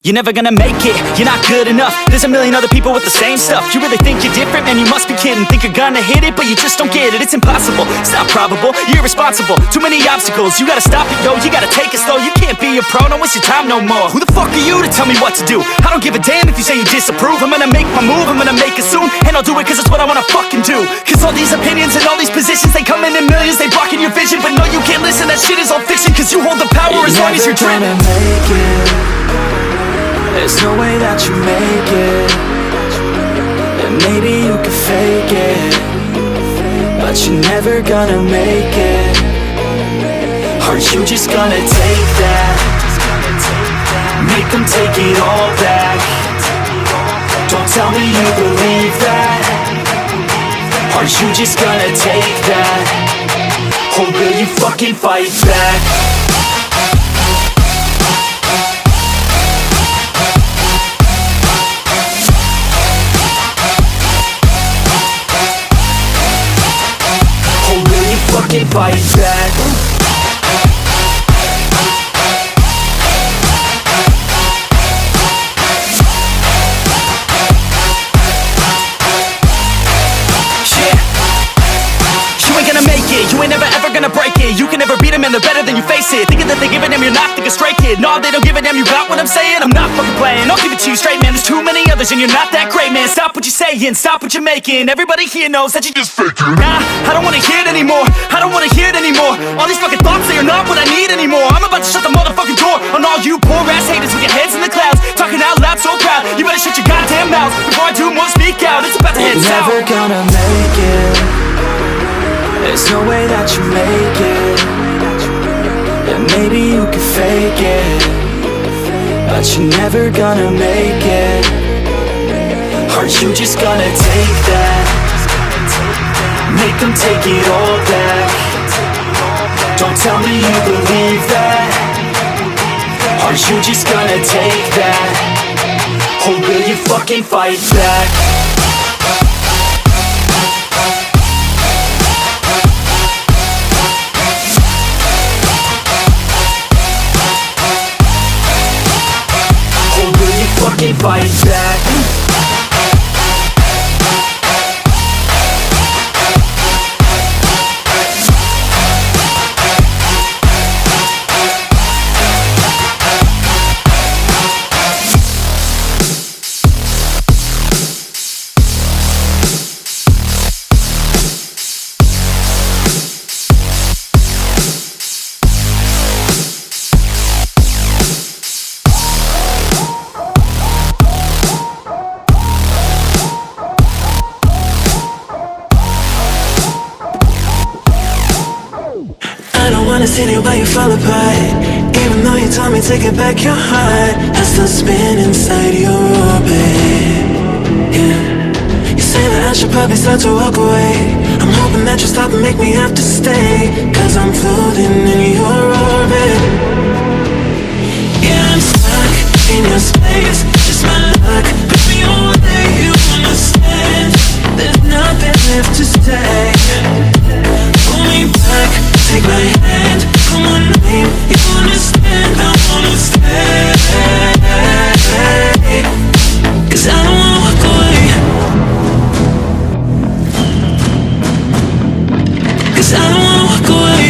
You're never gonna make it, you're not good enough. There's a million other people with the same stuff. You really think you're different? Man, you must be kidding. Think you're gonna hit it, but you just don't get it. It's impossible, it's not probable, you're irresponsible. Too many obstacles, you gotta stop it, yo. You gotta take it slow, you can't be a pro. Don't waste your time no more. Who the fuck are you to tell me what to do? I don't give a damn if you say you disapprove. I'm gonna make my move, I'm gonna make it soon. And I'll do it cause it's what I wanna fucking do. Cause all these opinions and all these positions, they come in millions, they blocking your vision. But no, you can't listen, that shit is all fiction. Cause you hold the power as long as you're driven. Make it. There's no way that you make it. And maybe you could fake it, but you're never gonna make it. Are you just gonna take that? Make them take it all back. Don't tell me you believe that. Are you just gonna take that? Or will you fucking fight back? Fucking fight back. You ain't never ever gonna break it. You can never beat them and they're better than you face it. Thinking that they give a damn, you're not, think a straight kid. No, they don't give a damn, you got what I'm saying? I'm not fucking playing, I'll give it to you straight, man. There's too many others and you're not that great, man. Stop what you're saying, stop what you're making. Everybody here knows that you just faking. Nah, I don't wanna hear it anymore, I don't wanna hear it anymore. All these fucking thoughts, they are not what I need anymore. I'm about to shut the motherfucking door on all you poor ass haters with your heads in the clouds, talking out loud so proud. You better shut your goddamn mouth before I do more, speak out. It's about to head south. Never gonna make it. There's no way that you make it. And maybe you could fake it, but you're never gonna make it. Are you just gonna take that? Make them take it all back. Don't tell me you believe that. Are you just gonna take that? Or will you fucking fight back? Fucking fight back. See it while you fall apart. Even though you told me to get back your heart, I still spin inside your orbit. Yeah. You say that I should probably start to walk away. I'm hoping that you'll stop and make me have to stay, cause I'm floating in your orbit. Yeah, I'm stuck in your space. Just my luck, push me away. You understand? There's nothing left to say. Pull me back, take my hand, call my name. You understand, I wanna stay. Cause I don't wanna walk away. Cause I don't wanna walk away.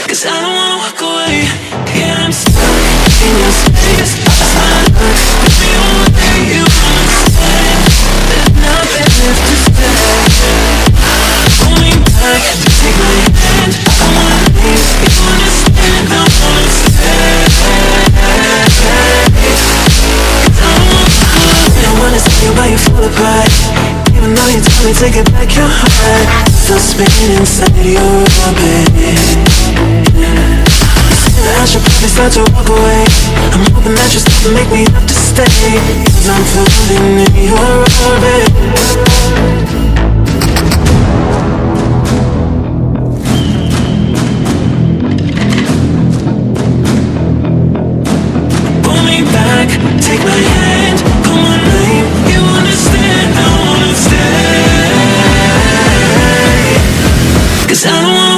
Cause I don't wanna walk away. Yeah, I'm stuck in your space. Just my luck, push me away. You understand? There's nothing left to say. Pull me back, take my hand, I wanna leave. You understand? I wanna stay. Cause I don't wanna see you while you fall apart. Even though you told me to get back your heart, still spinning inside your orbit. I should probably start to walk away. I'm hoping that you'll stop and make me have to stay, cause I'm floating in your orbit. Pull me back, take my hand, call my name. You understand, I wanna stay. 'cause I don't wanna